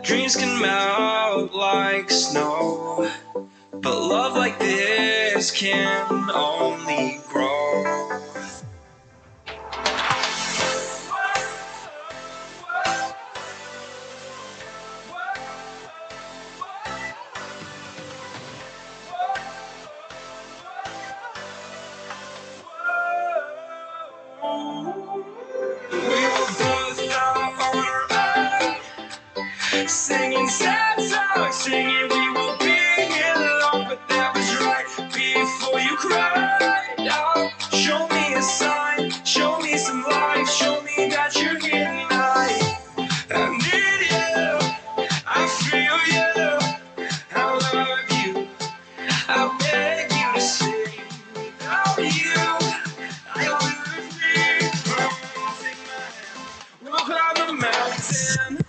Dreams can melt like snow, but love like this can only grow. We were both out on our own, singing sad songs, singing we will be here long, but that was right before you cried out. Show me a sign, show me some life, show me that you're here tonight. I need you, I feel you, I love you, I beg you to stay. Without you, I lose me. Take my hand, we'll climb the mountain.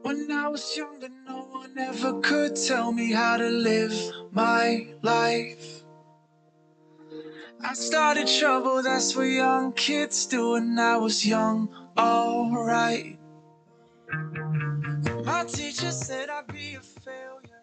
When I was younger, no one ever could tell me how to live my life. I started trouble, that's what young kids do, and I was young, alright. My teacher said I'd be a failure.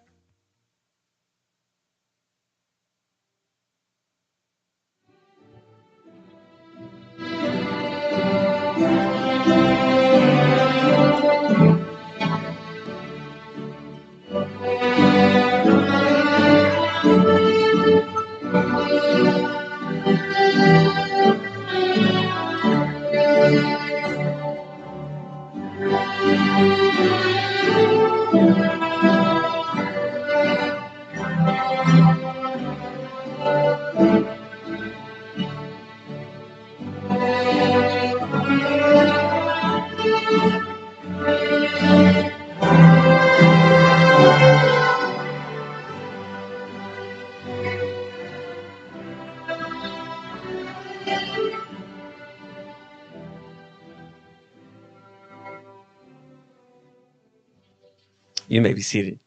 You may be seated.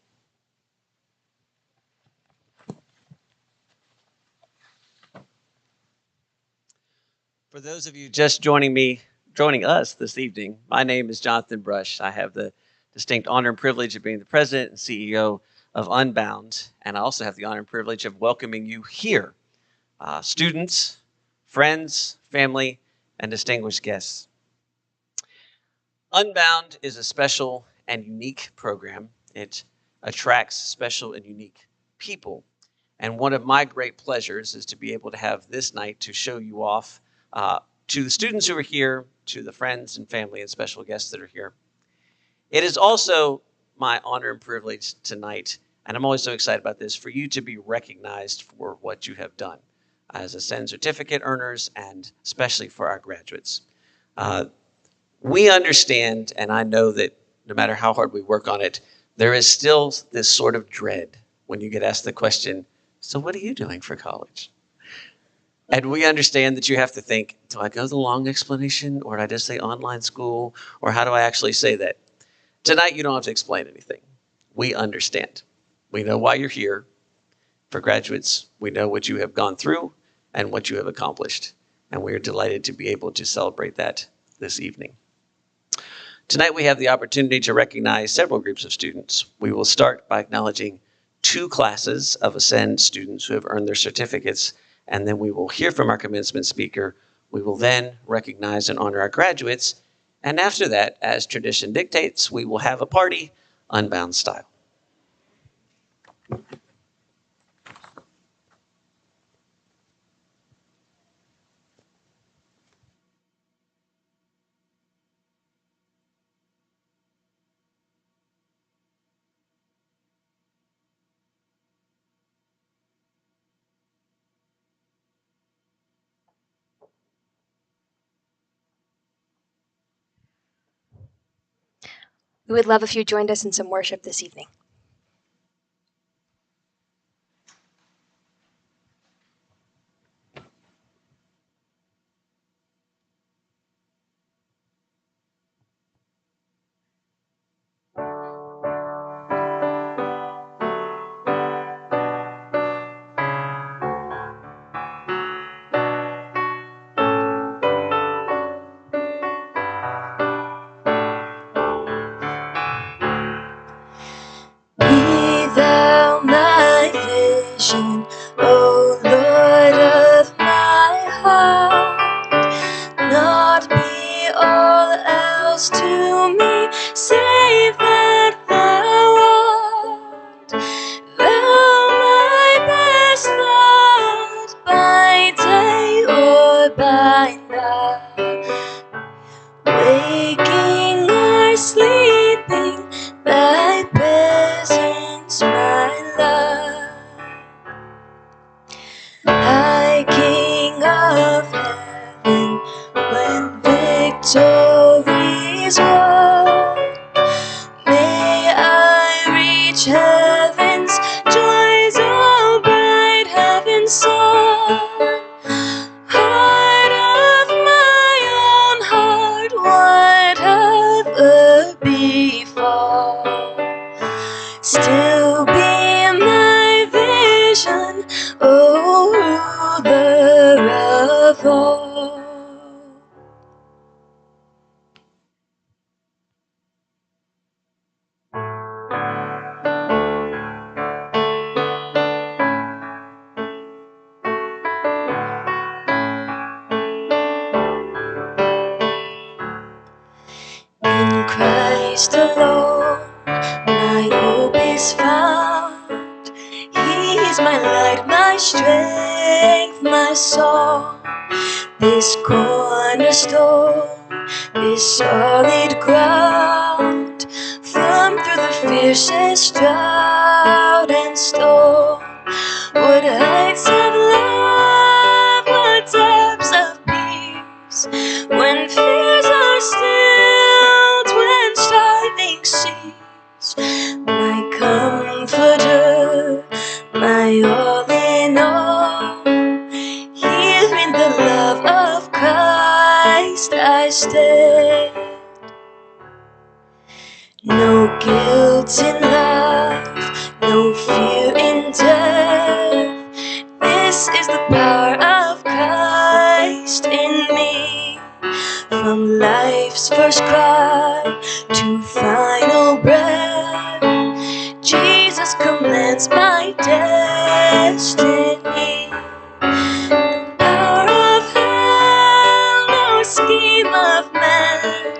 For those of you just joining us this evening, my name is Jonathan Brush. I have the distinct honor and privilege of being the president and CEO of Unbound, and I also have the honor and privilege of welcoming you here, students, friends, family, and distinguished guests. Unbound is a special and unique program. It attracts special and unique people. And one of my great pleasures is to be able to have this night to show you off to the students who are here, to the friends and family and special guests that are here. It is also my honor and privilege tonight, and I'm always so excited about this, for you to be recognized for what you have done as Ascend certificate earners and especially for our graduates. We understand, and I know that no matter how hard we work on it, there is still this sort of dread when you get asked the question, so what are you doing for college? And we understand that you have to think, do I go the long explanation, or did I just say online school, or how do I actually say that? Tonight, you don't have to explain anything. We understand. We know why you're here. For graduates, we know what you have gone through and what you have accomplished. And we are delighted to be able to celebrate that this evening. Tonight, we have the opportunity to recognize several groups of students. We will start by acknowledging 2 classes of Ascend students who have earned their certificates, and then we will hear from our commencement speaker. We will then recognize and honor our graduates, and after that, as tradition dictates, we will have a party, Unbound style. We would love if you joined us in some worship this evening. O Lord of my heart, not be all else to me, save that thou art. Thou my best thought, by day or by night, waking or sleeping, thy presence my life. High King of heaven, when victory's won, may I reach heaven's joys, oh bright heaven's sun. Heart of my own heart, whatever befall, still be my vision, O ruler of all. In Christ alone, my hope is found. He's my light, my strength, my song, this cornerstone is solid ground, firm through the fiercest drought and storm. What heights of love, what depths of peace, when fears are stilled, when striving cease. My comforter, my all in all, here in the love of Christ I stand. No guilt in love, no fear in death. This is the power of Christ in me. From life's first cry to final breath, Jesus commands my destiny. No power of hell, no scheme of man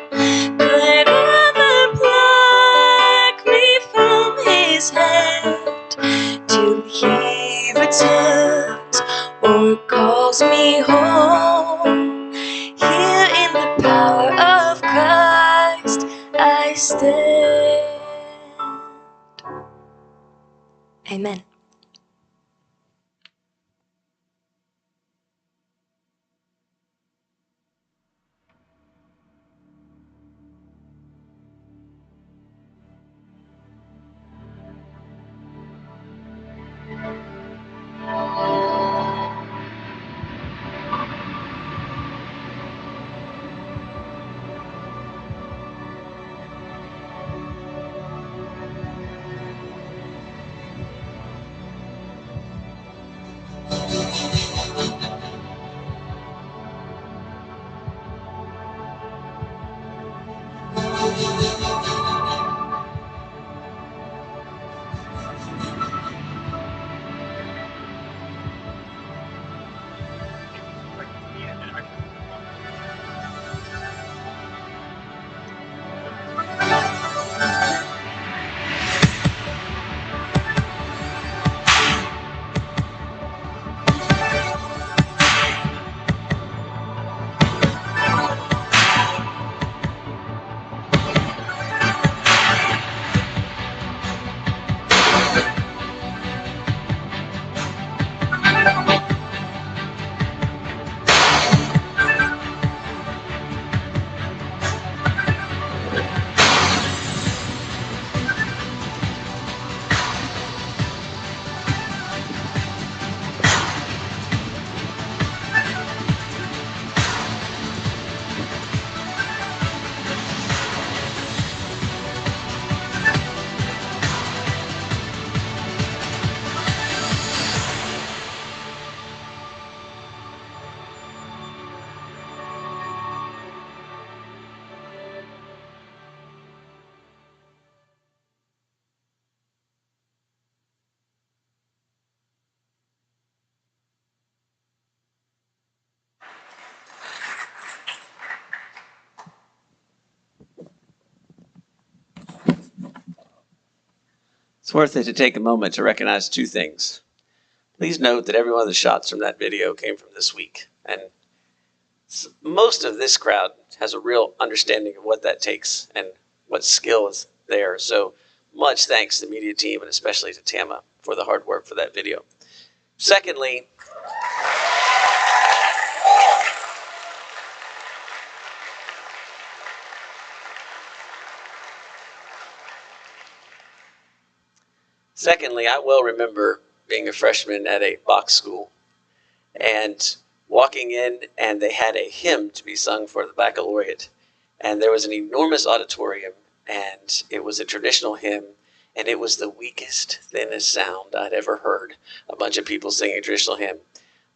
could ever pluck me from his hand till he returns or calls me home. Here in the power of Christ I stand. Amen. It's worth it to take a moment to recognize two things. Please note that every one of the shots from that video came from this week, and most of this crowd has a real understanding of what that takes and what skill is there. So much thanks to the media team and especially to Tama for the hard work for that video. Secondly, I well remember being a freshman at a box school and walking in, and they had a hymn to be sung for the baccalaureate. And there was an enormous auditorium, and it was a traditional hymn, and it was the weakest, thinnest sound I'd ever heard. A bunch of people singing a traditional hymn.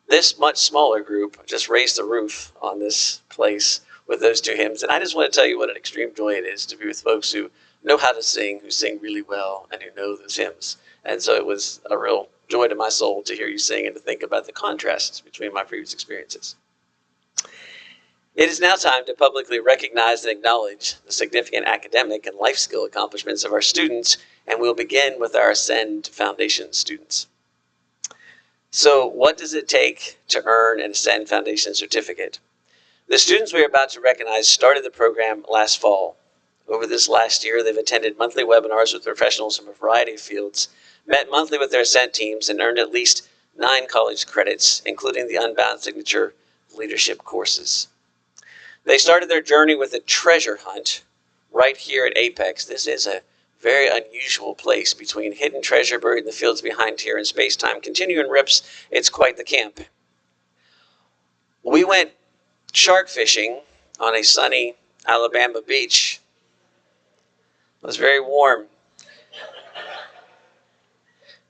This much smaller group just raised the roof on this place with those two hymns. And I just want to tell you what an extreme joy it is to be with folks who know how to sing, who sing really well, and who know those hymns. And so it was a real joy to my soul to hear you sing and to think about the contrasts between my previous experiences. It is now time to publicly recognize and acknowledge the significant academic and life skill accomplishments of our students, and we'll begin with our Ascend Foundation students. So what does it take to earn an Ascend Foundation certificate? The students we are about to recognize started the program last fall. Over this last year, they've attended monthly webinars with professionals from a variety of fields, met monthly with their Ascent teams, and earned at least 9 college credits, including the Unbound signature leadership courses. They started their journey with a treasure hunt right here at Apex. This is a very unusual place between hidden treasure buried in the fields behind here and space-time continuum rips. It's quite the camp. We went shark fishing on a sunny Alabama beach. It was very warm.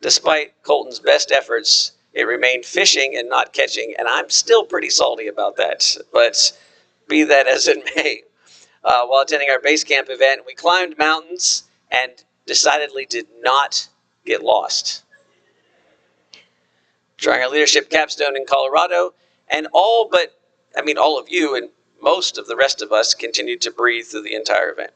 Despite Colton's best efforts, it remained fishing and not catching, and I'm still pretty salty about that. But be that as it may, while attending our base camp event, we climbed mountains and decidedly did not get lost. During our leadership capstone in Colorado, and all of you and most of the rest of us continued to breathe through the entire event.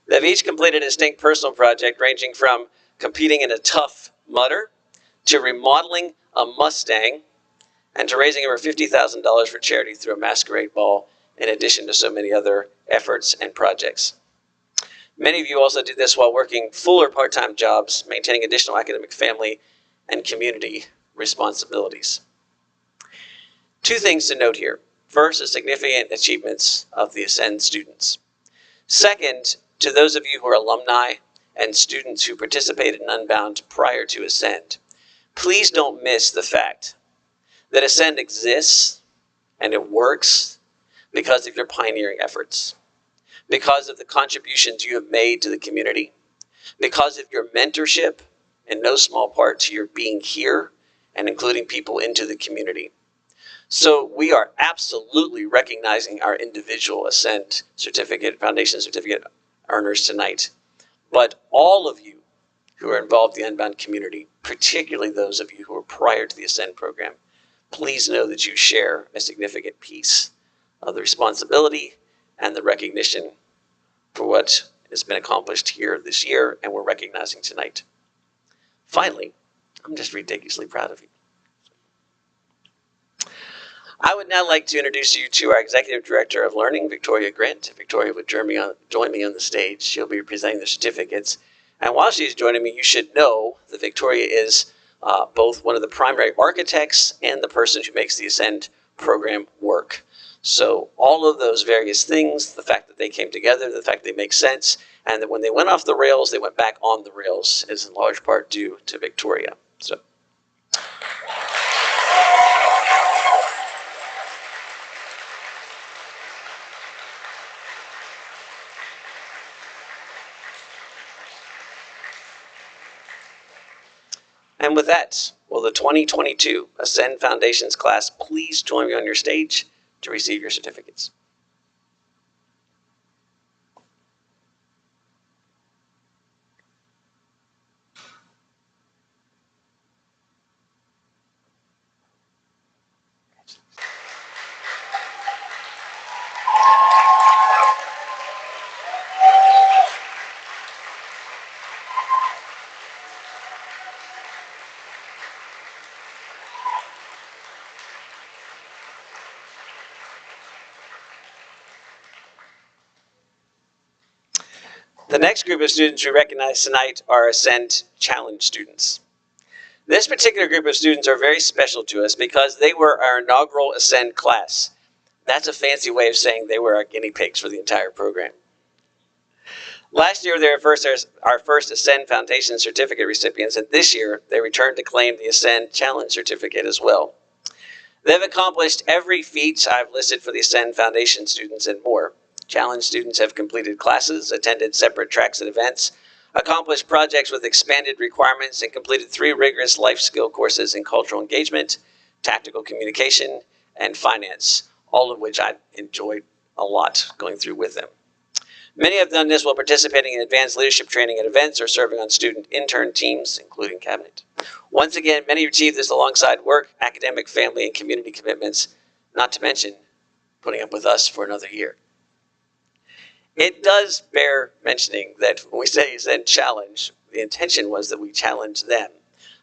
They've each completed a distinct personal project ranging from competing in a tough mudder to remodeling a Mustang and to raising over $50,000 for charity through a masquerade ball, in addition to so many other efforts and projects. Many of you also did this while working full or part-time jobs, maintaining additional academic, family, and community responsibilities. 2 things to note here. First, the significant achievements of the Ascend students. Second, to those of you who are alumni and students who participated in Unbound prior to Ascend, please don't miss the fact that Ascend exists and it works because of your pioneering efforts, because of the contributions you have made to the community, because of your mentorship, in no small part to your being here and including people into the community. So we are absolutely recognizing our individual Ascend certificate, foundation certificate earners tonight. But all of you who are involved in the Unbound community, particularly those of you who are prior to the Ascend program, please know that you share a significant piece of the responsibility and the recognition for what has been accomplished here this year and we're recognizing tonight. Finally, I'm just ridiculously proud of you. I would now like to introduce you to our Executive Director of Learning, Victoria Grant. Victoria would join me on the stage. She'll be presenting the certificates. And while she's joining me, you should know that Victoria is both one of the primary architects and the person who makes the Ascend program work. So all of those various things, the fact that they came together, the fact they make sense, and that when they went off the rails, they went back on the rails is in large part due to Victoria. So. And with that, will the 2022 Ascend Foundations class please join me on your stage to receive your certificates? The next group of students we recognize tonight are Ascend Challenge students. This particular group of students are very special to us because they were our inaugural Ascend class. That's a fancy way of saying they were our guinea pigs for the entire program. Last year, they were our first Ascend Foundation certificate recipients, and this year, they returned to claim the Ascend Challenge certificate as well. They've accomplished every feat I've listed for the Ascend Foundation students and more. Challenge students have completed classes, attended separate tracks and events, accomplished projects with expanded requirements, and completed 3 rigorous life skill courses in cultural engagement, tactical communication, and finance, all of which I enjoyed a lot going through with them. Many have done this while participating in advanced leadership training at events or serving on student intern teams, including cabinet. Once again, many achieved this alongside work, academic, family, and community commitments, not to mention putting up with us for another year. It does bear mentioning that when we say Ascend Challenge, the intention was that we challenge them.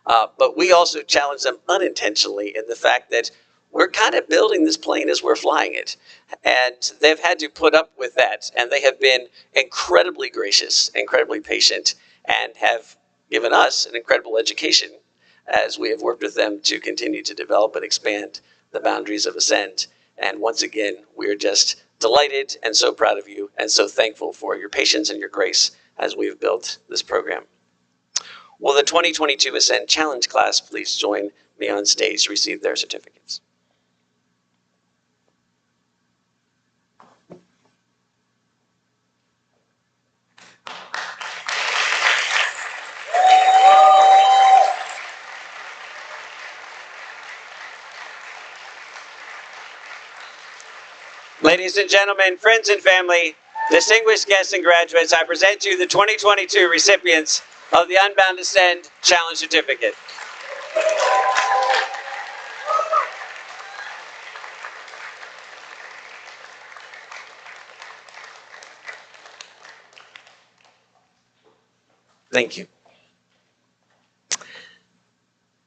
But we also challenge them unintentionally in the fact that we're kind of building this plane as we're flying it. And they've had to put up with that. And they have been incredibly gracious, incredibly patient, and have given us an incredible education as we have worked with them to continue to develop and expand the boundaries of Ascend. And once again, we are just delighted and so proud of you and so thankful for your patience and your grace as we have built this program. Will the 2022 Ascend Challenge class please join me on stage to receive their certificates? Ladies and gentlemen, friends and family, distinguished guests and graduates, I present to you the 2022 recipients of the Unbound Ascend Challenge Certificate. Thank you.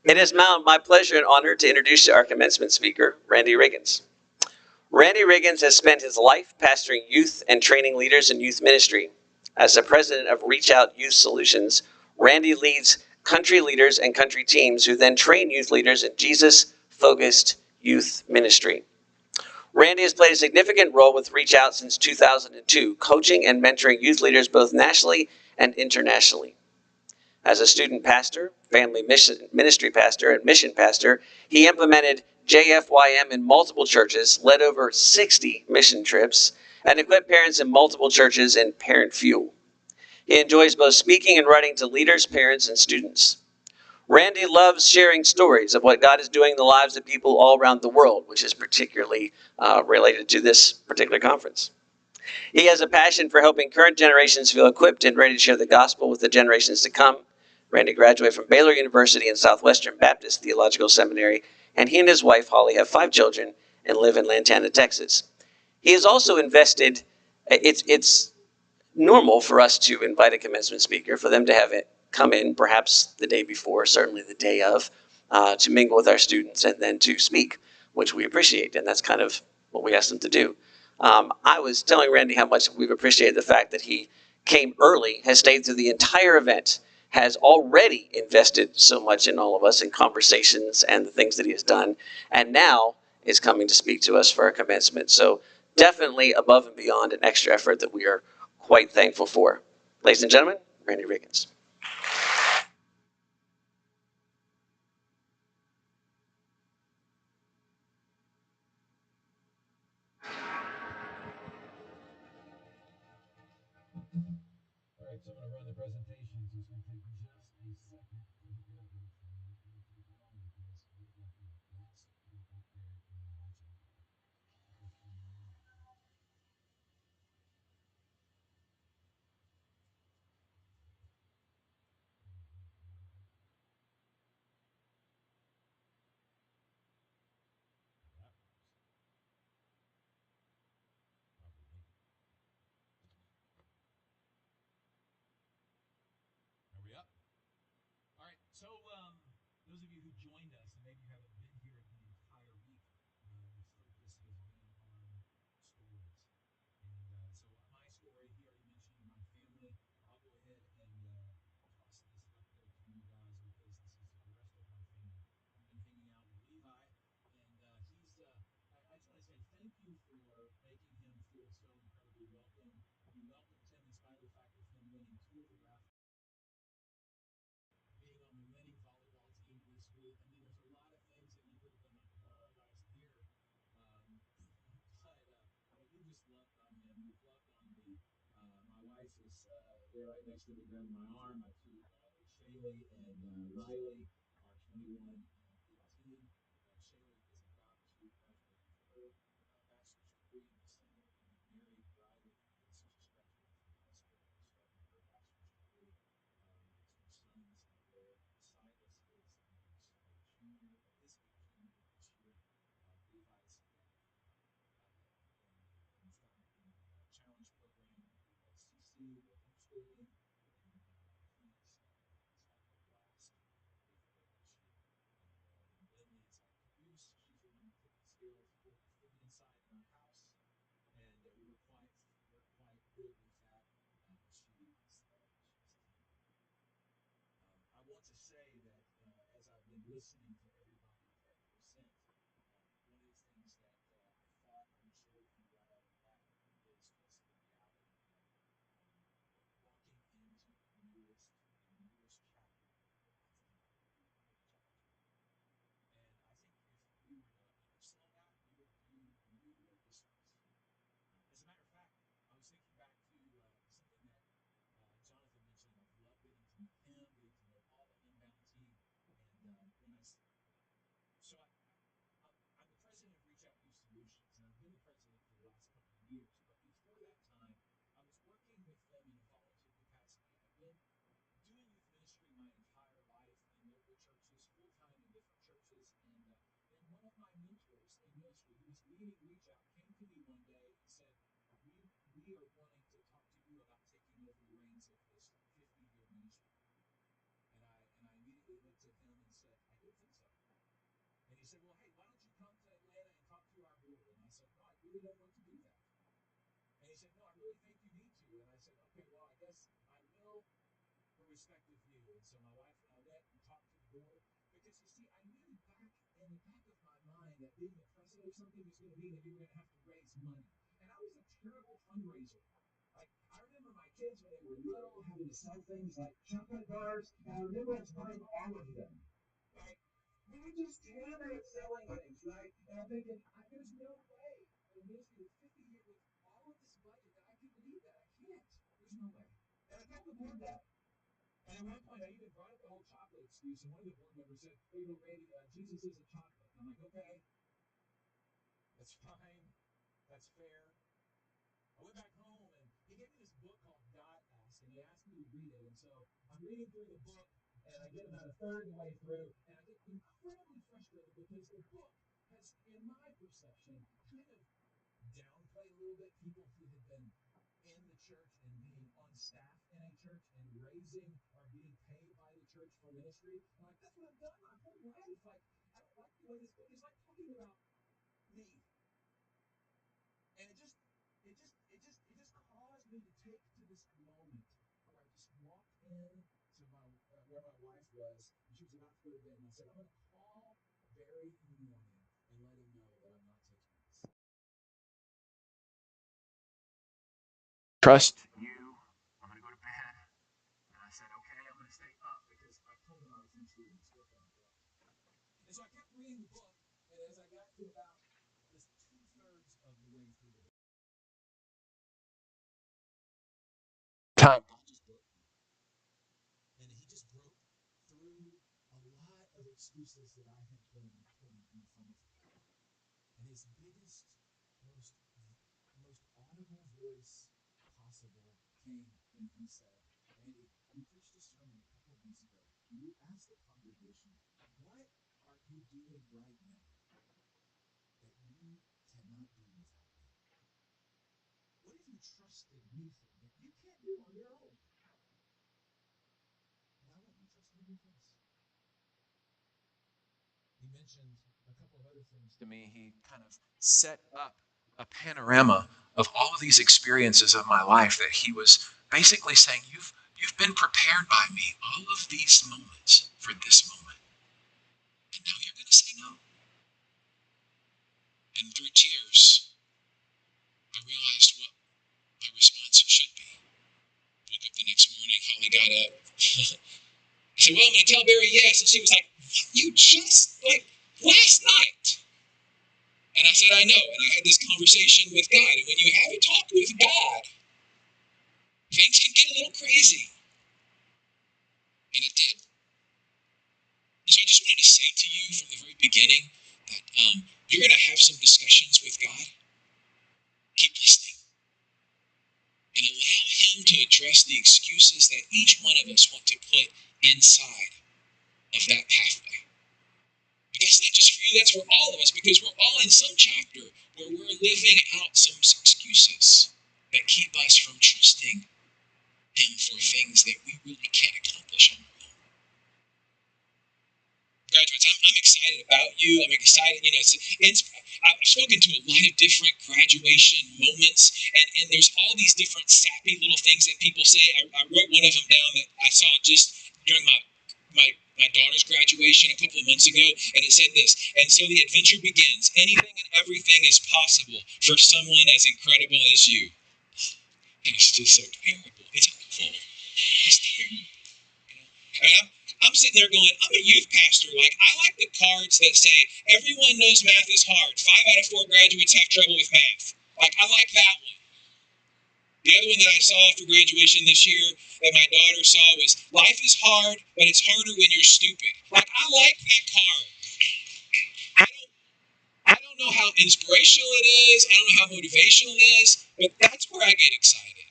It is now my pleasure and honor to introduce our commencement speaker, Randy Riggins. Randy Riggins has spent his life pastoring youth and training leaders in youth ministry. As the president of Reach Out Youth Solutions, Randy leads country leaders and country teams who then train youth leaders in Jesus-focused youth ministry. Randy has played a significant role with Reach Out since 2002, coaching and mentoring youth leaders both nationally and internationally. As a student pastor, family ministry pastor, and mission pastor, he implemented JFYM in multiple churches, led over 60 mission trips, and equipped parents in multiple churches in Parent Fuel. He enjoys both speaking and writing to leaders, parents, and students. Randy loves sharing stories of what God is doing in the lives of people all around the world, which is particularly related to this particular conference. He has a passion for helping current generations feel equipped and ready to share the gospel with the generations to come. Randy graduated from Baylor University and Southwestern Baptist Theological Seminary, and he and his wife, Holly, have 5 children and live in Lantana, Texas. He has also invested, it's normal for us to invite a commencement speaker, for them to have it come in perhaps the day before, certainly the day of, to mingle with our students and then to speak, which we appreciate, and that's kind of what we asked them to do. I was telling Randy how much we've appreciated the fact that he came early, has stayed through the entire event, has already invested so much in all of us in conversations and the things that he has done, and now is coming to speak to us for our commencement. So definitely above and beyond an extra effort that we are quite thankful for. Ladies and gentlemen, Randy Riggins. All right, so I'm going to run the presentation. So it's going to take me just a second to get it ready for you. It'll take long because we've got the last group up there and we're watching. Are we up? All right. So, those of you who joined us, and maybe you haven't been here the entire week, the focus has been on stories. And so, my story, he already mentioned my family. I'll go ahead and toss this up there to you guys because this is the rest of my family. I've been hanging out with Levi, and he's. I just want to say thank you for making him feel so incredibly welcome. You welcomed him in spite of the fact of him winning 2 of the raffles. Being on the winning volleyball team this week. I mean, there's a lot of things that you could have done like, oh, guys, here. But we just loved on him. We've loved on me. My wife is there right next to me, grabbing my arm. My 2 daughters, Shaylee and Riley, are 21 and 18. Shaylee is about to graduate with her bachelor's degree in December, and Mary Riley is just graduating from high school and starting her bachelor's degree. Two sons there. Silas is a junior, or is a junior this year. Levi's been starting in the challenge program at USCC with homeschooling, and he's had a blast with it this year. listening to everybody that present, one of the things that I thought I would share with you right off the bat is just the reality that walking into the newest chapter of your life can be really challenging. And I think if we were to understand that, we would view the new year this way. As a matter of fact, I was thinking back to something that Jonathan mentioned. I love getting to know him, getting to know all the Unbound team. And when I, so I'm the president of Reach Out Youth Solutions, and I've been the president for the last couple of years. But before that time, I was working with them in a volunteer capacity. I've been doing youth ministry my entire life in local churches, full time in different churches. And one of my mentors in ministry, who was leading Reach Out, came to me one day and said, we are wanting to talk to you about taking over the reins of this 50-year ministry. And I immediately looked at him and said, I don't think so. And he said, well, hey, why don't you come to Atlanta and talk to our board? And I said, no, I really don't want to do that. And he said, no, I really think you need to. And I said, okay, well, I guess I will, for respect of you. And so my wife and I went and talked to the board, because you see, I knew back in the back of my mind that being the president of something was going to mean that you were going to have to raise money. And I was a terrible fundraiser. Like, I remember my kids when they were little having to sell things like chocolate bars, and I remember us buying all of them. Like, we were just terrible at selling things, right? And I'm thinking, there's no way in a ministry with 50 years, with all of this budget, that I can lead that. I can't. There's no way. And I told the board that. And at one point, I even brought up the whole chocolate excuse, and one of the board members said, well, you know, Randy, Jesus isn't chocolate. And I'm like, okay, that's fine. That's fair. I went back home, and he gave me this book called God Ask, and he asked me to read it. And so I'm reading through the book, and I get about a third of the way through, and I get incredibly frustrated because the book has, in my perception, kind of downplayed a little bit people who had been in the church and being on staff in a church and raising or being paid by the church for ministry. I'm like, that's what I've done my whole life. Like, I don't like the way this book is like talking about me. And it just caused me to take to this moment where I just walked in to where my wife was, and she was about to go to bed, and I said, I'm going to call Barry in the morning and let him know that I'm not taking this. Trust you. I'm going to go to bed. And I said, okay, I'm going to stay up, because I told him I was finished reading this book on the book. And so I kept reading the book, and as I got to about this 2/3 of the way through the book, time God just broke me. And he just broke through a lot of excuses that I had been putting in front of him. And his biggest, most audible voice possible came when he said, Randy, you preached a sermon a couple of weeks ago, and you asked the congregation, what are you doing right now that you cannot do without me? What have you trusted me for that you can't do on your own? And I want you to trust me with this. He mentioned a couple of other things to me. He kind of set up a panorama of all of these experiences of my life that he was basically saying, you've been prepared by me all of these moments for this moment. And now you're going to say no. And through tears, I realized what my response should be. Woke up the next morning, Holly got up. I said, well, I'm going to tell Barry yes. And she was like, you just, like, last night. And I said, I know. And I had this conversation with God. And when you have a talk with God, things can get a little crazy. And it did. And so I just wanted to say to you from the very beginning that you're going to have some discussions with God. Keep listening. And allow him to address the excuses that each one of us want to put inside of that pathway. But that's not just for you, that's for all of us, because we're all in some chapter where we're living out some excuses that keep us from trusting him for things that we really can't accomplish on our own. Graduates, I'm excited about you. I'm excited, I've spoken to a lot of different graduation moments, and there's all these different sappy little things that people say. I wrote one of them down that I saw just during my my daughter's graduation a couple of months ago, and it said this: and so the adventure begins. Anything and everything is possible for someone as incredible as you. And it's just so terrible. It's awful. It's terrible. And I'm sitting there going, I'm a youth pastor. Like, I like the cards that say, everyone knows math is hard. 5 out of 4 graduates have trouble with math. Like, I like that one. The other one that I saw after graduation this year that my daughter saw was, life is hard, but it's harder when you're stupid. Like, I like that card. I don't know how inspirational it is. I don't know how motivational it is, but that's where I get excited.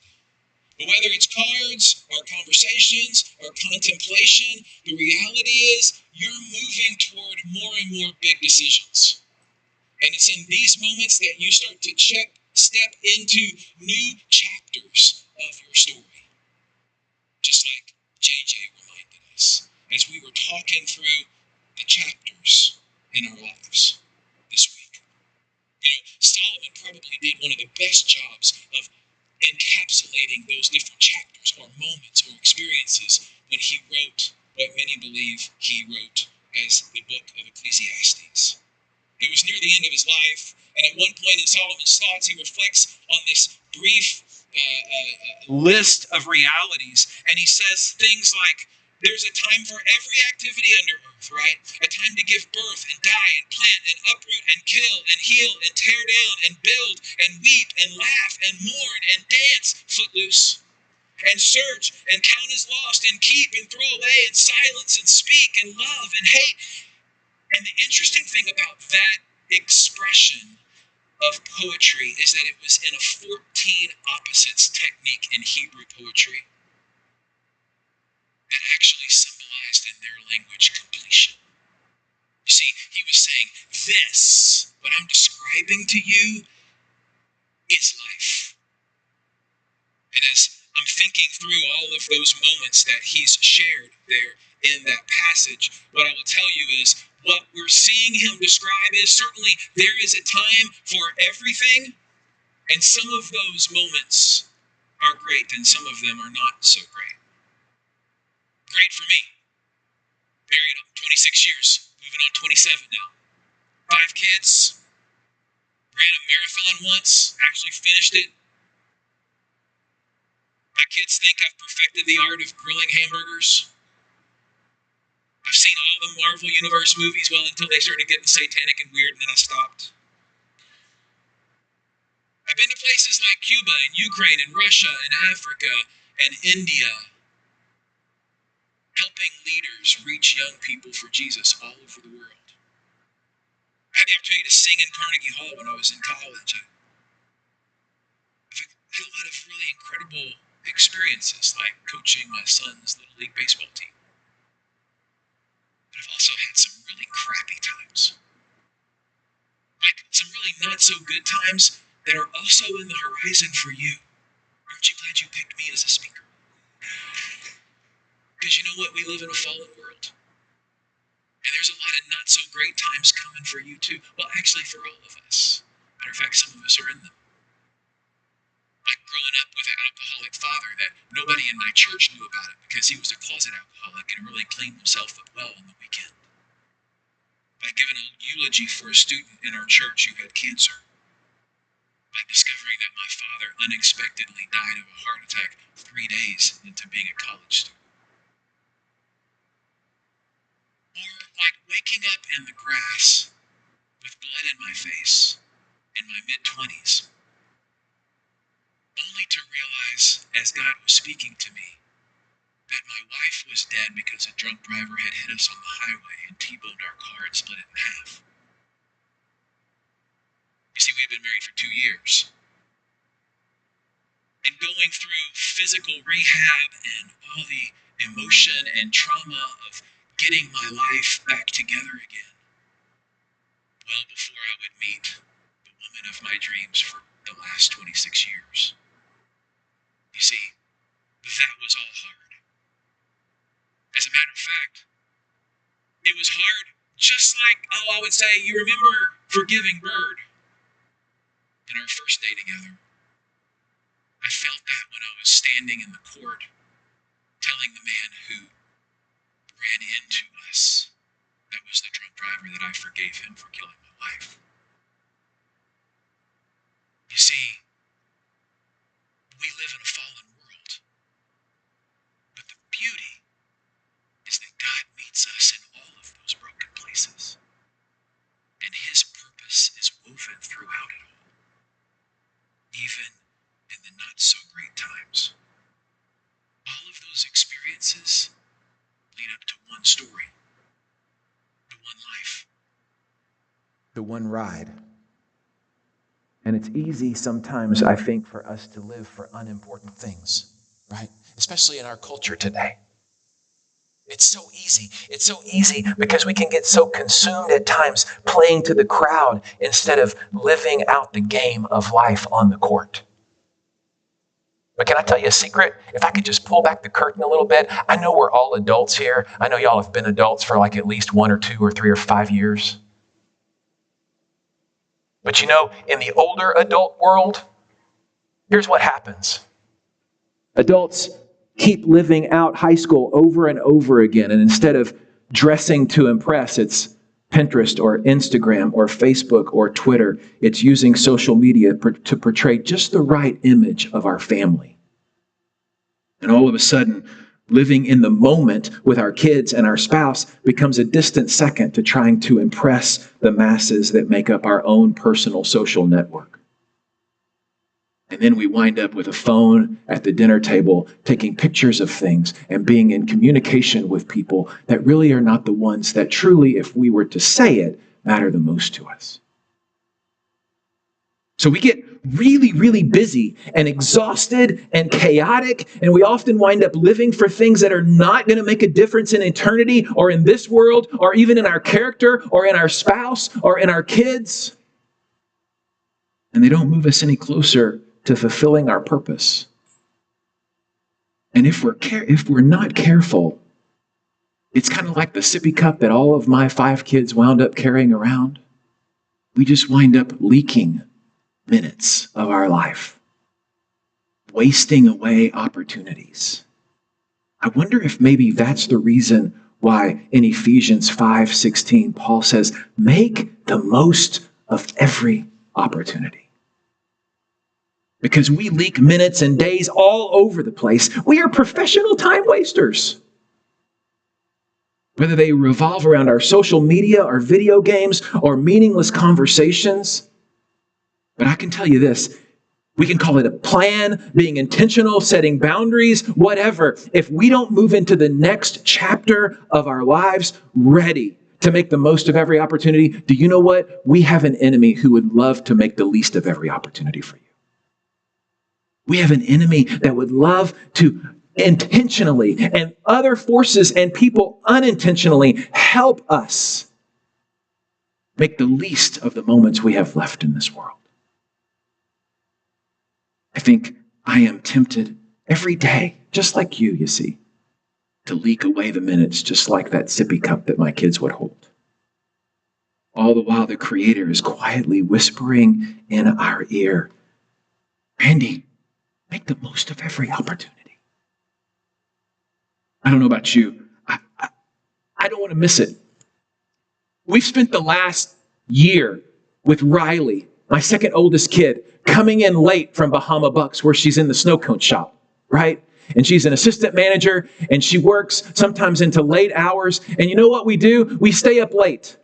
But whether it's cards or conversations or contemplation, the reality is you're moving toward more and more big decisions. And it's in these moments that you start to step into new chapters of your story. Just like JJ reminded us as we were talking through the chapters in our lives this week. You know, Solomon probably did one of the best jobs of encapsulating those different chapters or moments or experiences when he wrote what many believe he wrote as the book of Ecclesiastes. It was near the end of his life, and at one point in Solomon's thoughts, he reflects on this brief list of realities, and he says things like, there's a time for every activity under earth, right? A time to give birth and die and plant and uproot and kill and heal and tear down and build and weep and laugh and mourn and dance, footloose, and search and count as lost and keep and throw away and silence and speak and love and hate. And the interesting thing about that expression of poetry is that it was in a 14 opposites technique in Hebrew poetry that actually symbolized in their language completion. You see, he was saying, this, what I'm describing to you, is life. And as I'm thinking through all of those moments that he's shared there in that passage, what I will tell you is what we're seeing him describe is certainly there is a time for everything, and some of those moments are great and some of them are not so great. Great for me. Married 26 years, moving on 27 now. 5 kids, ran a marathon once, actually finished it. My kids think I've perfected the art of grilling hamburgers. I've seen all the Marvel Universe movies, well, until they started getting satanic and weird, and then I stopped. I've been to places like Cuba and Ukraine and Russia and Africa and India, helping leaders reach young people for Jesus all over the world. I had the opportunity to sing in Carnegie Hall when I was in college. I've had a lot of really incredible experiences, like coaching my son's Little League baseball team. But I've also had some really crappy times. Like some really not so good times that are also in the horizon for you. Aren't you glad you picked me as a speaker? Because you know what? We live in a fallen world. And there's a lot of not so great times coming for you too. Well, actually for all of us. Matter of fact, some of us are in them. Like growing up with an alcoholic father that nobody in my church knew about it because he was a closet alcoholic and really cleaned himself up well on the weekend. By giving a eulogy for a student in our church who had cancer. By discovering that my father unexpectedly died of a heart attack 3 days into being a college student. Or like waking up in the grass with blood in my face in my mid-20s. Only to realize, as God was speaking to me, that my wife was dead because a drunk driver had hit us on the highway and T-boned our car and split it in half. You see, we had been married for 2 years. And going through physical rehab and all the emotion and trauma of getting my life back together again, well before I would meet the woman of my dreams for the last 26 years. You see, that was all hard. As a matter of fact, it was hard just like, I would say, you remember Forgiving Bird in our first day together. I felt that when I was standing in the court telling the man who ran into us. That was the drunk driver that I forgave him for killing my wife. You see, we live in a fallen world, but the beauty is that God meets us in all of those broken places, and his purpose is woven throughout it all, even in the not so great times. All of those experiences lead up to one story, the one life, the one ride. And it's easy sometimes, I think, for us to live for unimportant things, right? Especially in our culture today. It's so easy. It's so easy because we can get so consumed at times playing to the crowd instead of living out the game of life on the court. But can I tell you a secret? If I could just pull back the curtain a little bit, I know we're all adults here. I know y'all have been adults for like at least 1 or 2 or 3 or 5 years. But you know, in the older adult world, here's what happens. Adults keep living out high school over and over again. And instead of dressing to impress, it's Pinterest or Instagram or Facebook or Twitter. It's using social media to portray just the right image of our family. And all of a sudden, living in the moment with our kids and our spouse becomes a distant second to trying to impress the masses that make up our own personal social network. And then we wind up with a phone at the dinner table, taking pictures of things and being in communication with people that really are not the ones that truly, if we were to say it, matter the most to us. So we get really, really busy and exhausted and chaotic, and we often wind up living for things that are not going to make a difference in eternity or in this world or even in our character or in our spouse or in our kids. And they don't move us any closer to fulfilling our purpose. And if we're not careful, it's kind of like the sippy cup that all of my 5 kids wound up carrying around. We just wind up leaking minutes of our life, wasting away opportunities. I wonder if maybe that's the reason why in Ephesians 5:16, Paul says, make the most of every opportunity. Because we leak minutes and days all over the place. We are professional time wasters. Whether they revolve around our social media or video games or meaningless conversations. But I can tell you this, we can call it a plan, being intentional, setting boundaries, whatever. If we don't move into the next chapter of our lives ready to make the most of every opportunity, do you know what? We have an enemy who would love to make the least of every opportunity for you. We have an enemy that would love to intentionally and other forces and people unintentionally help us make the least of the moments we have left in this world. I think I am tempted every day, just like you see, to leak away the minutes just like that sippy cup that my kids would hold. All the while the Creator is quietly whispering in our ear, Randy, make the most of every opportunity. I don't know about you. I don't want to miss it. We've spent the last year with Riley, my second oldest kid, coming in late from Bahama Bucks where she's in the snow cone shop, right? And she's an assistant manager and she works sometimes into late hours. And you know what we do? We stay up late.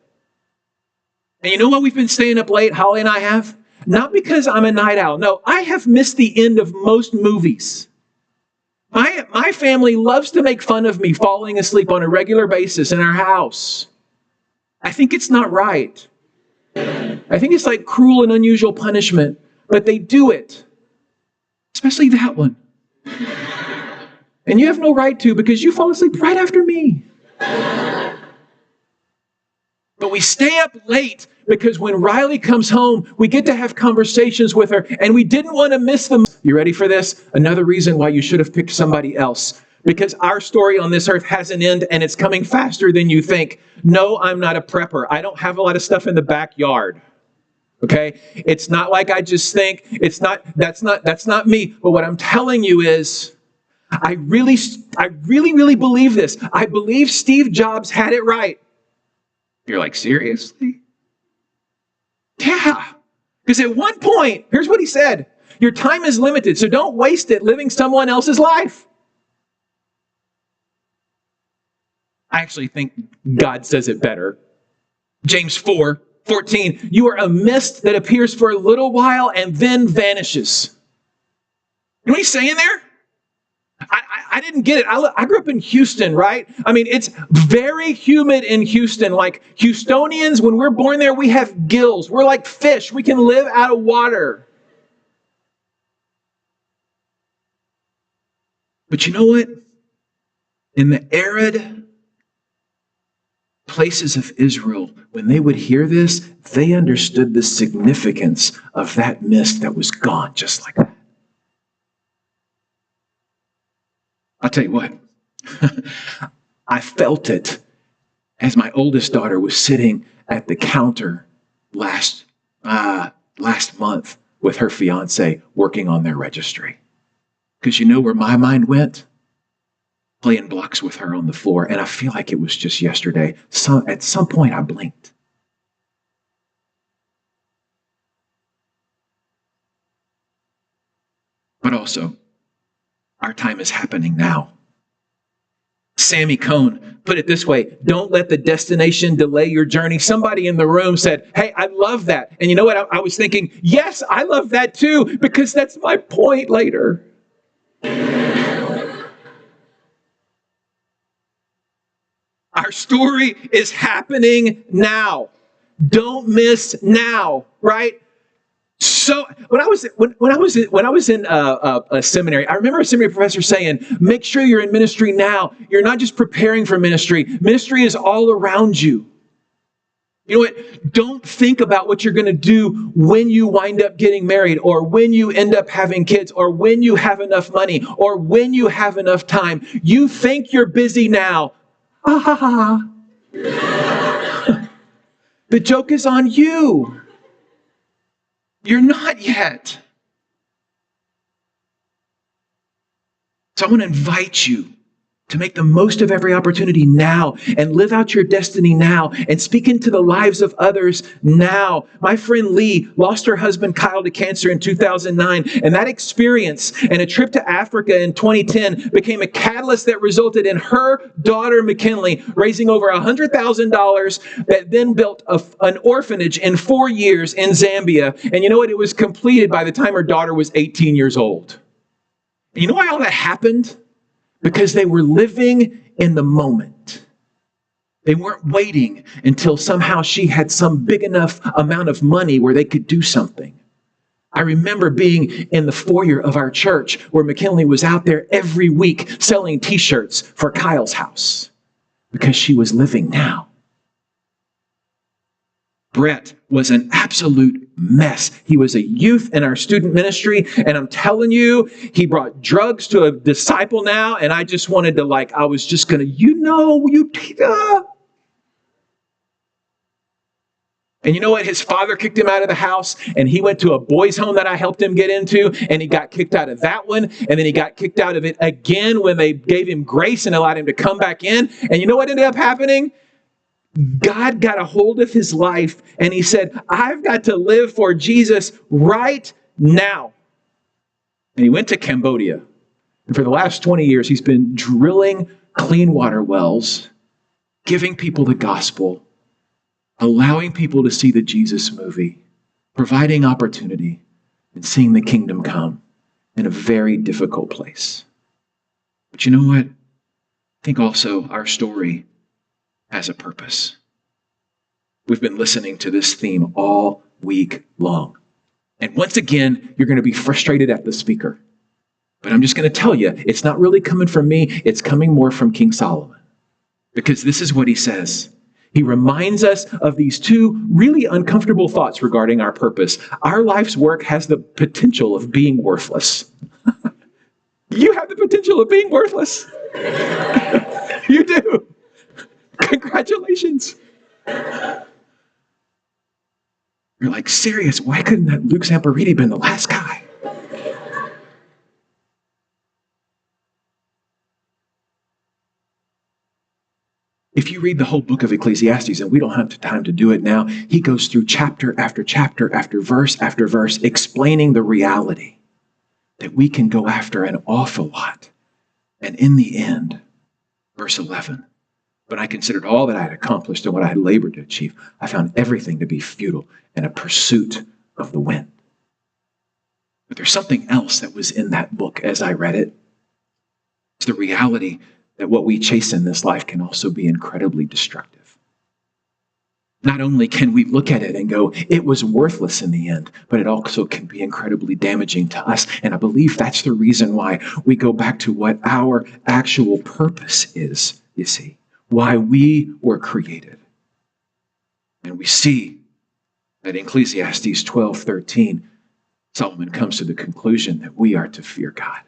And you know what we've been staying up late, Holly and I have? Not because I'm a night owl. No, I have missed the end of most movies. My family loves to make fun of me falling asleep on a regular basis in our house. I think it's not right. I think it's like cruel and unusual punishment, but they do it. Especially that one. And you have no right to because you fall asleep right after me. But we stay up late because when Riley comes home, we get to have conversations with her and we didn't want to miss them. You ready for this? Another reason why you should have picked somebody else. Because our story on this earth has an end and it's coming faster than you think. No, I'm not a prepper. I don't have a lot of stuff in the backyard. Okay? It's not like I just think, that's not me. But what I'm telling you is, I really believe this. I believe Steve Jobs had it right. You're like, seriously? Yeah. Because at one point, here's what he said. Your time is limited, so don't waste it living someone else's life. I actually think God says it better. James 4:14. You are a mist that appears for a little while and then vanishes. You know what he's saying there? I didn't get it. I grew up in Houston, right? I mean, it's very humid in Houston. Like Houstonians, when we're born there, we have gills. We're like fish. We can live out of water. But you know what? In the arid places of Israel, when they would hear this, they understood the significance of that mist that was gone just like that. I'll tell you what, I felt it as my oldest daughter was sitting at the counter last month with her fiance working on their registry. Because you know where my mind went? Playing blocks with her on the floor. And I feel like it was just yesterday. At some point, I blinked. But also, our time is happening now. Sammy Cohn put it this way: don't let the destination delay your journey. Somebody in the room said, hey, I love that. And you know what? I was thinking, yes, I love that too, because that's my point later. Our story is happening now. Don't miss now, right? So when I was in a seminary, I remember a seminary professor saying, make sure you're in ministry now. You're not just preparing for ministry. Ministry is all around you. You know what? Don't think about what you're going to do when you wind up getting married, or when you end up having kids, or when you have enough money, or when you have enough time. You think you're busy now. Ah, ha, ha. The joke is on you. You're not yet. So I want to invite you to make the most of every opportunity now and live out your destiny now and speak into the lives of others now. My friend Lee lost her husband Kyle to cancer in 2009, and that experience and a trip to Africa in 2010 became a catalyst that resulted in her daughter McKinley raising over $100,000 that then built an orphanage in 4 years in Zambia. And you know what? It was completed by the time her daughter was 18 years old. And you know why all that happened? Because they were living in the moment. They weren't waiting until somehow she had some big enough amount of money where they could do something. I remember being in the foyer of our church where McKinley was out there every week selling t-shirts for Kyle's house because she was living now. Brett was an absolute mess. He was a youth in our student ministry, and I'm telling you, he brought drugs to a disciple now, and I just wanted to I was just going to, And you know what? His father kicked him out of the house, and he went to a boys' home that I helped him get into, and he got kicked out of that one, and then he got kicked out of it again when they gave him grace and allowed him to come back in. And you know what ended up happening? God got a hold of his life, and he said, I've got to live for Jesus right now. And he went to Cambodia. And for the last 20 years, he's been drilling clean water wells, giving people the gospel, allowing people to see the Jesus movie, providing opportunity, and seeing the kingdom come in a very difficult place. But you know what? I think also our story has a purpose. We've been listening to this theme all week long. And once again, you're going to be frustrated at the speaker. But I'm just going to tell you, it's not really coming from me. It's coming more from King Solomon. Because this is what he says. He reminds us of these two really uncomfortable thoughts regarding our purpose. Our life's work has the potential of being worthless. You have the potential of being worthless. You do. Congratulations. You're like, serious? Why couldn't that Luke Zampariti been the last guy? If you read the whole book of Ecclesiastes, and we don't have time to do it now, he goes through chapter after chapter after verse, explaining the reality that we can go after an awful lot. And in the end, verse 11, but I considered all that I had accomplished and what I had labored to achieve. I found everything to be futile and a pursuit of the wind. But there's something else that was in that book as I read it. It's the reality that what we chase in this life can also be incredibly destructive. Not only can we look at it and go, it was worthless in the end, but it also can be incredibly damaging to us. And I believe that's the reason why we go back to what our actual purpose is, you see, why we were created. And we see that in Ecclesiastes 12:13, Solomon comes to the conclusion that we are to fear God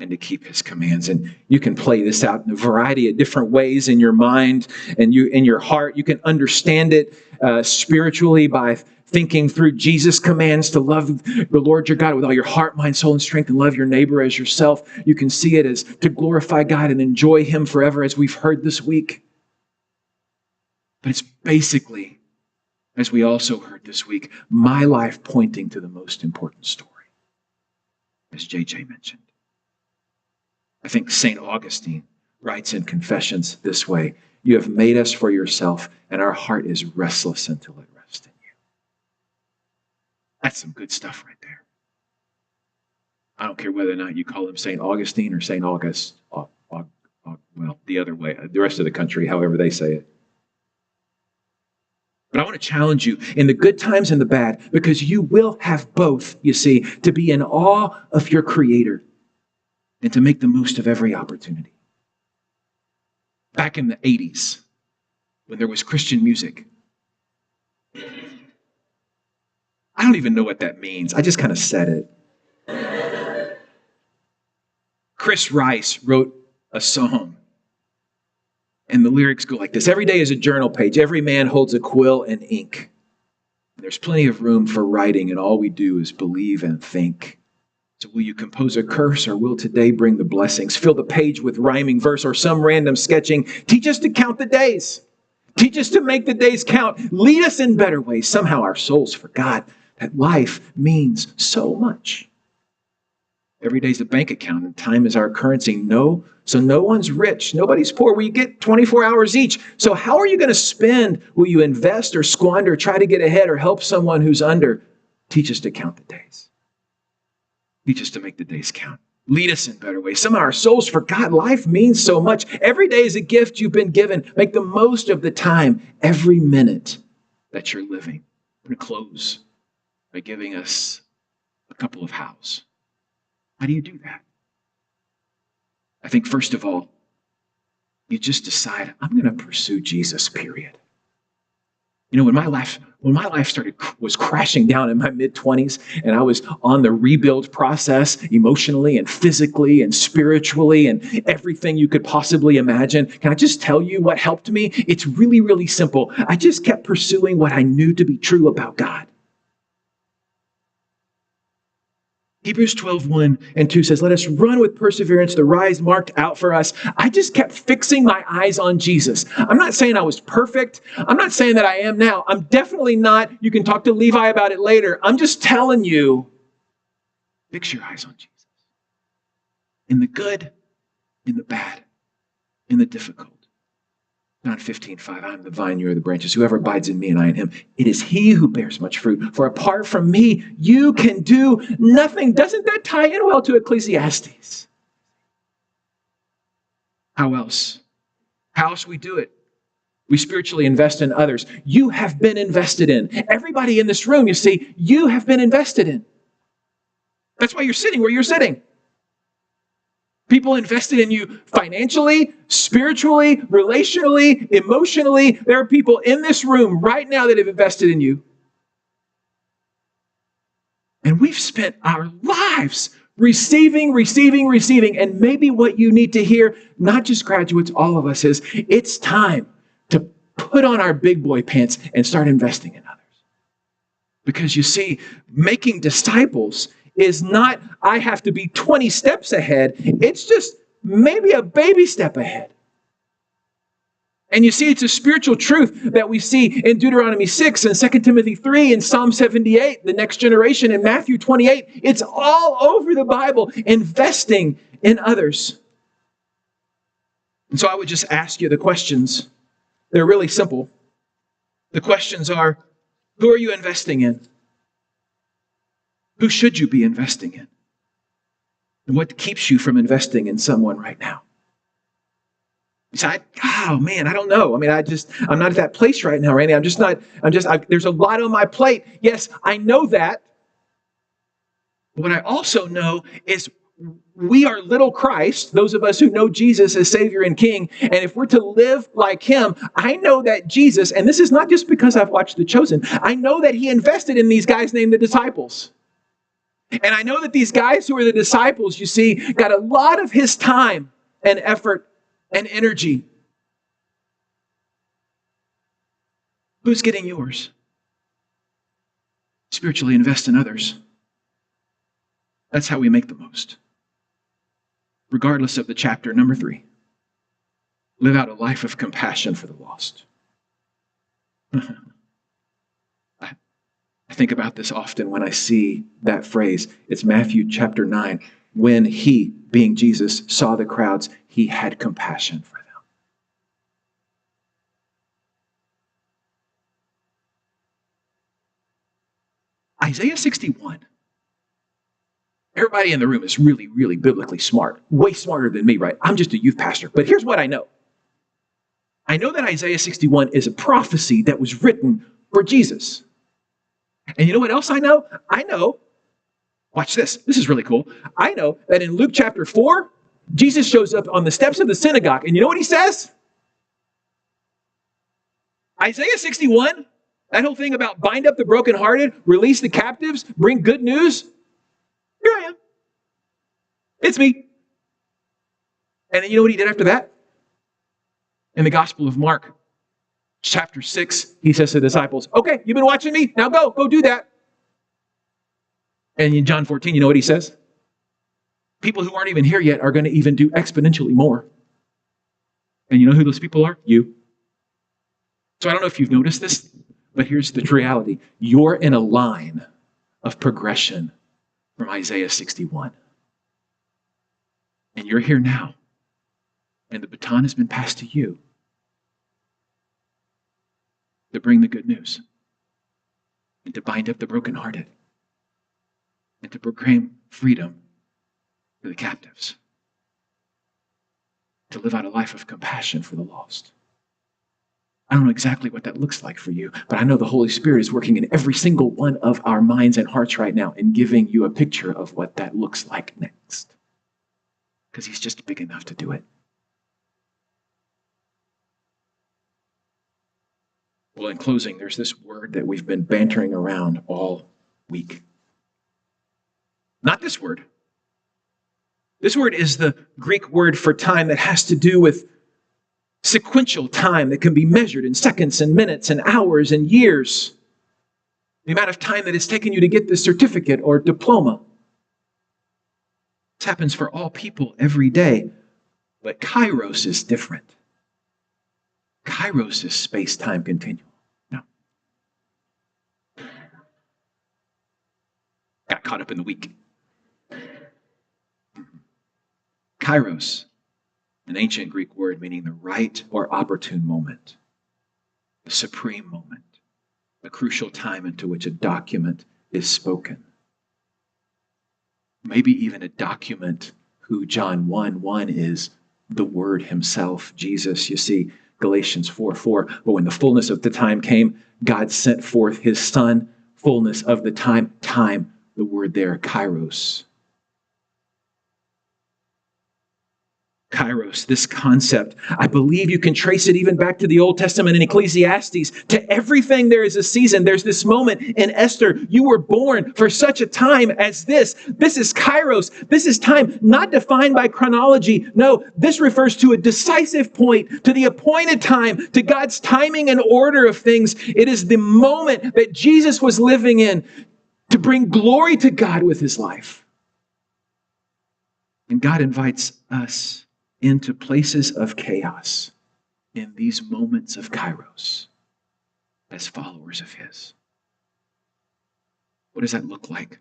and to keep his commands. And you can play this out in a variety of different ways in your mind and in your heart. You can understand it spiritually by thinking through Jesus' commands to love the Lord your God with all your heart, mind, soul, and strength, and love your neighbor as yourself. You can see it as to glorify God and enjoy him forever, as we've heard this week. But it's basically, as we also heard this week, my life pointing to the most important story, as JJ mentioned. I think St. Augustine writes in Confessions this way: you have made us for yourself, and our heart is restless until it rests in you. That's some good stuff right there. I don't care whether or not you call him St. Augustine or St. August, well, the other way, the rest of the country, however they say it. But I want to challenge you in the good times and the bad, because you will have both, you see, to be in awe of your Creator and to make the most of every opportunity. Back in the 80s, when there was Christian music, I don't even know what that means. I just kind of said it. Chris Rice wrote a song, and the lyrics go like this: every day is a journal page. Every man holds a quill and ink. There's plenty of room for writing, and all we do is believe and think. So will you compose a curse, or will today bring the blessings? Fill the page with rhyming verse or some random sketching. Teach us to count the days. Teach us to make the days count. Lead us in better ways. Somehow our souls forgot that life means so much. Every day's a bank account, and time is our currency. So no one's rich. Nobody's poor. We get 24 hours each. So how are you going to spend? Will you invest or squander, try to get ahead, or help someone who's under? Teach us to count the days. Teach us to make the days count. Lead us in better ways. Somehow our souls forgot life means so much. Every day is a gift you've been given. Make the most of the time, every minute that you're living. I'm going to close by giving us a couple of hows. How do you do that? I think, first of all, you just decide, I'm going to pursue Jesus, period. You know, when my life was crashing down in my mid-20s, and I was on the rebuild process emotionally and physically and spiritually and everything you could possibly imagine, can I just tell you what helped me? It's really, really simple. I just kept pursuing what I knew to be true about God. Hebrews 12:1 and 2 says, let us run with perseverance the race marked out for us. I just kept fixing my eyes on Jesus. I'm not saying I was perfect. I'm not saying that I am now. I'm definitely not. You can talk to Levi about it later. I'm just telling you, fix your eyes on Jesus. In the good, in the bad, in the difficult. John 15:5, I am the vine, you are the branches. Whoever abides in me and I in him, it is he who bears much fruit. For apart from me, you can do nothing. Doesn't that tie in well to Ecclesiastes? How else? How else we do it? We spiritually invest in others. You have been invested in. Everybody in this room, you see, you have been invested in. That's why you're sitting where you're sitting. People invested in you financially, spiritually, relationally, emotionally. There are people in this room right now that have invested in you. And we've spent our lives receiving. And maybe what you need to hear, not just graduates, all of us, is it's time to put on our big boy pants and start investing in others. Because you see, making disciples is not, I have to be 20 steps ahead. It's just maybe a baby step ahead. And you see, it's a spiritual truth that we see in Deuteronomy 6 and 2 Timothy 3 and Psalm 78, the next generation, in Matthew 28. It's all over the Bible, investing in others. And so I would just ask you the questions. They're really simple. The questions are, who are you investing in? Who should you be investing in? And what keeps you from investing in someone right now? You say, oh man, I don't know. I mean, I'm not at that place right now, Randy. There's a lot on my plate. Yes, I know that. But what I also know is we are little Christ, those of us who know Jesus as Savior and King. And if we're to live like Him, I know that Jesus, and this is not just because I've watched The Chosen, I know that He invested in these guys named the disciples. And I know that these guys who are the disciples, you see, got a lot of His time and effort and energy. Who's getting yours? Spiritually invest in others. That's how we make the most. Regardless of the chapter. Number 3, live out a life of compassion for the lost. I think about this often when I see that phrase. It's Matthew chapter 9. When He, being Jesus, saw the crowds, He had compassion for them. Isaiah 61. Everybody in the room is really, really biblically smart. Way smarter than me, right? I'm just a youth pastor. But here's what I know. I know that Isaiah 61 is a prophecy that was written for Jesus. And you know what else I know? I know, watch this. This is really cool. I know that in Luke chapter 4, Jesus shows up on the steps of the synagogue. And you know what He says? Isaiah 61, that whole thing about bind up the brokenhearted, release the captives, bring good news. Here I am. It's me. And then you know what He did after that? In the Gospel of Mark, chapter 6, He says to the disciples, okay, you've been watching me? Now go do that. And in John 14, you know what He says? People who aren't even here yet are going to even do exponentially more. And you know who those people are? You. So I don't know if you've noticed this, but here's the reality. You're in a line of progression from Isaiah 61. And you're here now. And the baton has been passed to you to bring the good news and to bind up the brokenhearted and to proclaim freedom to the captives, to live out a life of compassion for the lost. I don't know exactly what that looks like for you, but I know the Holy Spirit is working in every single one of our minds and hearts right now and giving you a picture of what that looks like next. Because He's just big enough to do it. Well, in closing, there's this word that we've been bantering around all week. Not this word. This word is the Greek word for time that has to do with sequential time that can be measured in seconds and minutes and hours and years. The amount of time that it's taken you to get this certificate or diploma. This happens for all people every day. But kairos is different. Kairos is space-time continuum. No. Got caught up in the week. Kairos, an ancient Greek word meaning the right or opportune moment, the supreme moment, a crucial time into which a document is spoken. Maybe even a document who John 1:1 is the Word Himself, Jesus. You see, Galatians 4:4, but when the fullness of the time came, God sent forth His Son, fullness of the time, the word there, kairos. Kairos, this concept, I believe you can trace it even back to the Old Testament in Ecclesiastes. To everything there is a season. There's this moment in Esther. You were born for such a time as this. This is Kairos. This is time not defined by chronology. No, this refers to a decisive point, to the appointed time, to God's timing and order of things. It is the moment that Jesus was living in to bring glory to God with His life. And God invites us into places of chaos, in these moments of Kairos as followers of his. What does that look like?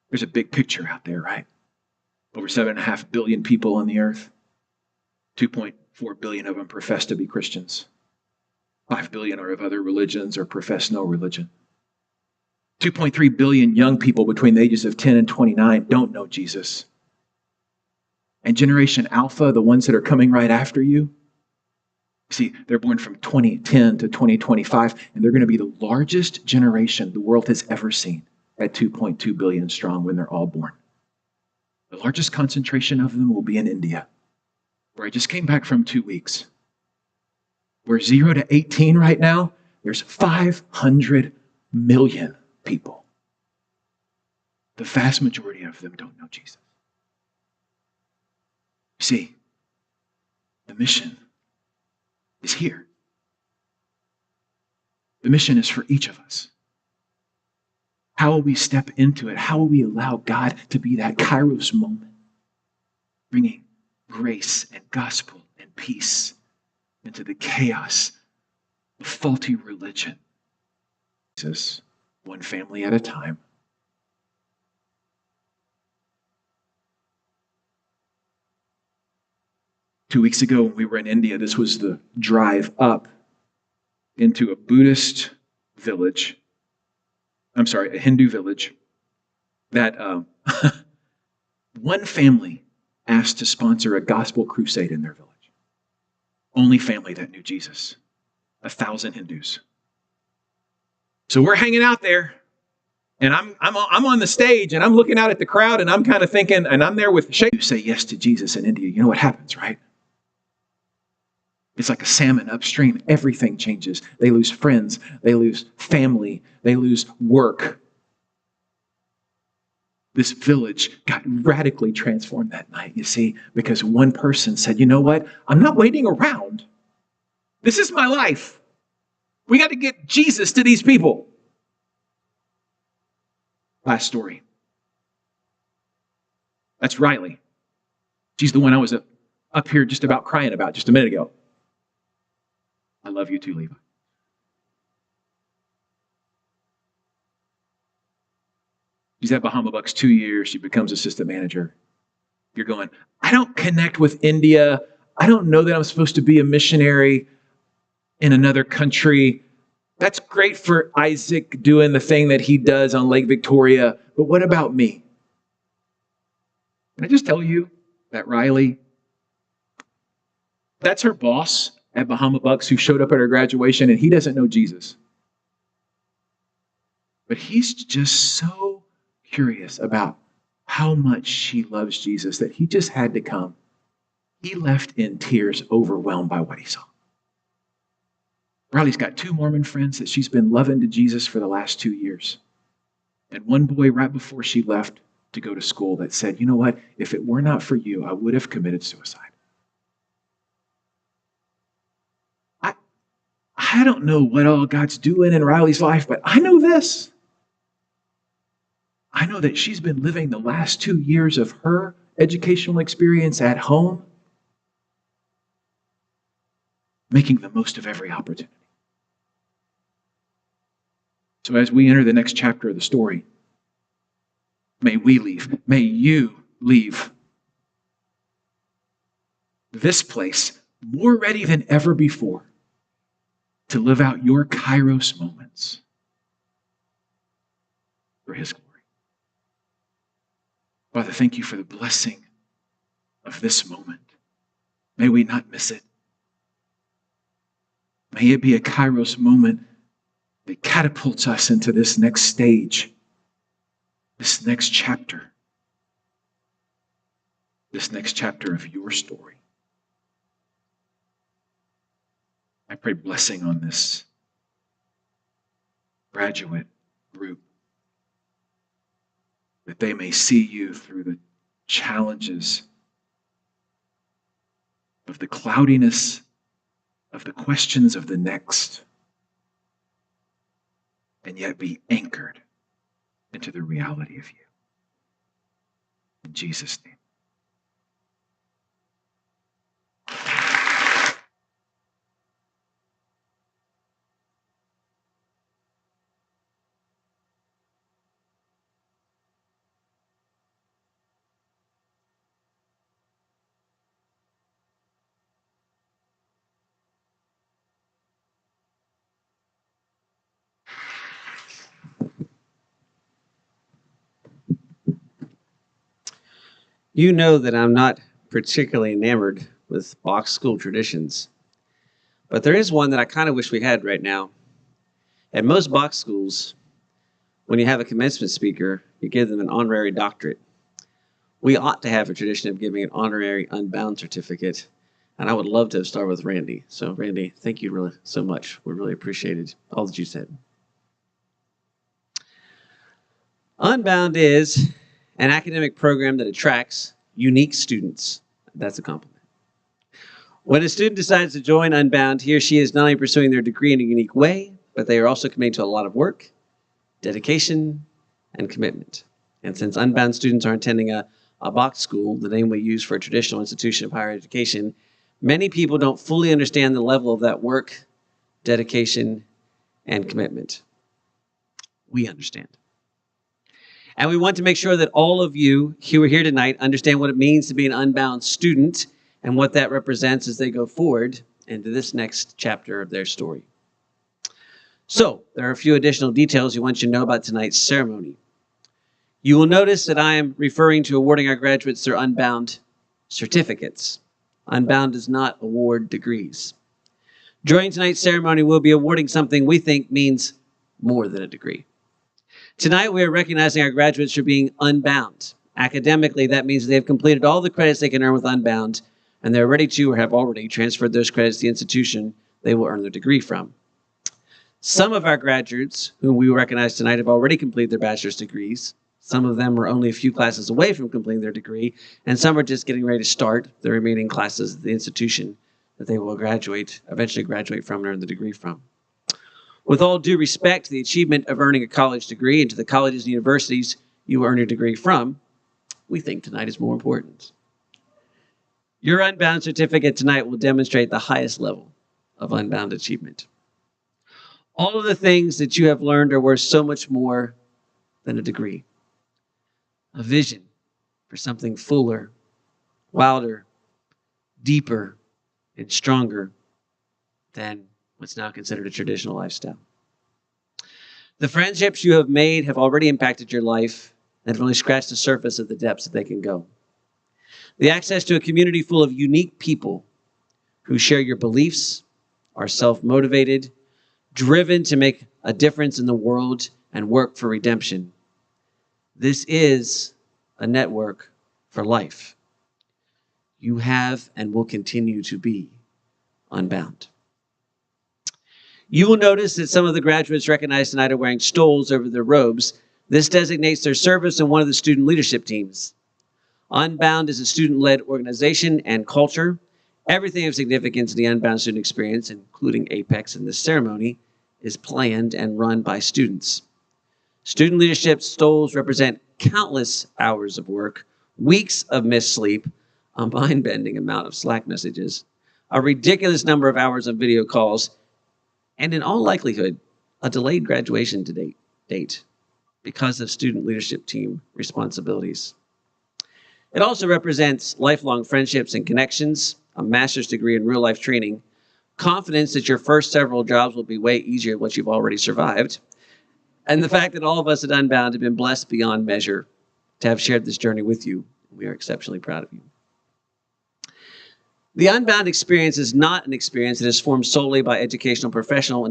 There's a big picture out there, right? Over 7.5 billion people on the earth. 2.4 billion of them profess to be Christians. 5 billion are of other religions or profess no religion. 2.3 billion young people between the ages of 10 and 29 don't know Jesus. And Generation Alpha, the ones that are coming right after you, see, they're born from 2010 to 2025, and they're going to be the largest generation the world has ever seen at 2.2 billion strong when they're all born. The largest concentration of them will be in India, where I just came back from 2 weeks. Where 0 to 18 right now, there's 500 million people. The vast majority of them don't know Jesus. See, the mission is here. The mission is for each of us. How will we step into it? How will we allow God to be that Kairos moment, bringing grace and gospel and peace into the chaos of faulty religion? Jesus, one family at a time. Two weeks ago when we were in India, this was the drive up into a Buddhist village. A Hindu village that one family asked to sponsor a gospel crusade in their village. Only family that knew Jesus. 1,000 Hindus. So we're hanging out there, and I'm on the stage, and I'm looking out at the crowd, and I'm kind of thinking, and I'm there with Shay. You say yes to Jesus in India, you know what happens, right? It's like a salmon upstream. Everything changes. They lose friends. They lose family. They lose work. This village got radically transformed that night, you see, because one person said, you know what? I'm not waiting around. This is my life. We got to get Jesus to these people. Last story. That's Riley. She's the one I was up here just about crying about just a minute ago. I love you too, Levi. She's at Bahama Bucks 2 years. She becomes assistant manager. You're going, I don't connect with India. I don't know that I'm supposed to be a missionary in another country. That's great for Isaac doing the thing that he does on Lake Victoria. But what about me? Can I just tell you that Riley, that's her boss at Bahama Bucks who showed up at her graduation, and he doesn't know Jesus. But he's just so curious about how much she loves Jesus that he just had to come. He left in tears, overwhelmed by what he saw. Riley's got 2 Mormon friends that she's been loving to Jesus for the last 2 years. And one boy right before she left to go to school that said, you know what, if it were not for you, I would have committed suicide. I don't know what all God's doing in Riley's life, but I know this. I know that she's been living the last 2 years of her educational experience at home, making the most of every opportunity. So as we enter the next chapter of the story, may we leave, may you leave this place more ready than ever before to live out your Kairos moments for His glory. Father, thank you for the blessing of this moment. May we not miss it. May it be a Kairos moment that catapults us into this next stage, this next chapter of your story. I pray blessing on this graduate group, that they may see you through the challenges of the cloudiness of the questions of the next, and yet be anchored into the reality of you. In Jesus' name. You know that I'm not particularly enamored with box school traditions, but there is one that I kind of wish we had right now. At most box schools, when you have a commencement speaker, you give them an honorary doctorate. We ought to have a tradition of giving an honorary Unbound certificate, and I would love to have started with Randy. So, Randy, thank you really so much. We really appreciated all that you said. Unbound is an academic program that attracts unique students. That's a compliment. When a student decides to join Unbound, he or she is not only pursuing their degree in a unique way, but they are also committing to a lot of work, dedication, and commitment. And since Unbound students are attending a box school, the name we use for a traditional institution of higher education, many people don't fully understand the level of that work, dedication, and commitment. We understand. And we want to make sure that all of you who are here tonight understand what it means to be an Unbound student and what that represents as they go forward into this next chapter of their story. So, there are a few additional details we want you to know about tonight's ceremony. You will notice that I am referring to awarding our graduates their Unbound certificates. Unbound does not award degrees. During tonight's ceremony, we'll be awarding something we think means more than a degree. Tonight, we are recognizing our graduates for being Unbound. Academically, that means they have completed all the credits they can earn with Unbound, and they're ready to or have already transferred those credits to the institution they will earn their degree from. Some of our graduates, whom we will recognize tonight, have already completed their bachelor's degrees. Some of them are only a few classes away from completing their degree, and some are just getting ready to start the remaining classes at the institution that they will eventually graduate from and earn the degree from. With all due respect to the achievement of earning a college degree and to the colleges and universities you earn your degree from, we think tonight is more important. Your Unbound certificate tonight will demonstrate the highest level of Unbound achievement. All of the things that you have learned are worth so much more than a degree. A vision for something fuller, wilder, deeper, and stronger than what's now considered a traditional lifestyle. The friendships you have made have already impacted your life and have only scratched the surface of the depths that they can go. The access to a community full of unique people who share your beliefs, are self-motivated, driven to make a difference in the world and work for redemption. This is a network for life. You have and will continue to be Unbound. You will notice that some of the graduates recognized tonight are wearing stoles over their robes. This designates their service in one of the student leadership teams. Unbound is a student-led organization and culture. Everything of significance in the Unbound student experience, including Apex in this ceremony, is planned and run by students. Student leadership stoles represent countless hours of work, weeks of missed sleep, a mind-bending amount of Slack messages, a ridiculous number of hours of video calls, and in all likelihood, a delayed graduation date because of student leadership team responsibilities. It also represents lifelong friendships and connections, a master's degree in real-life training, confidence that your first several jobs will be way easier once you've already survived, and the fact that all of us at Unbound have been blessed beyond measure to have shared this journey with you. We are exceptionally proud of you. The Unbound experience is not an experience that is formed solely by educational professionals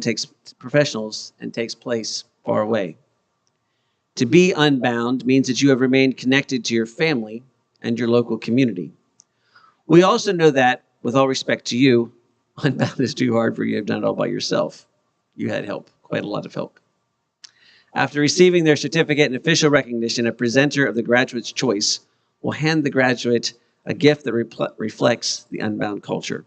and takes place far away. To be Unbound means that you have remained connected to your family and your local community. We also know that, with all respect to you, Unbound is too hard for you to have done it all by yourself. You had help, quite a lot of help. After receiving their certificate and official recognition, a presenter of the graduate's choice will hand the graduate a gift that reflects the Unbound culture.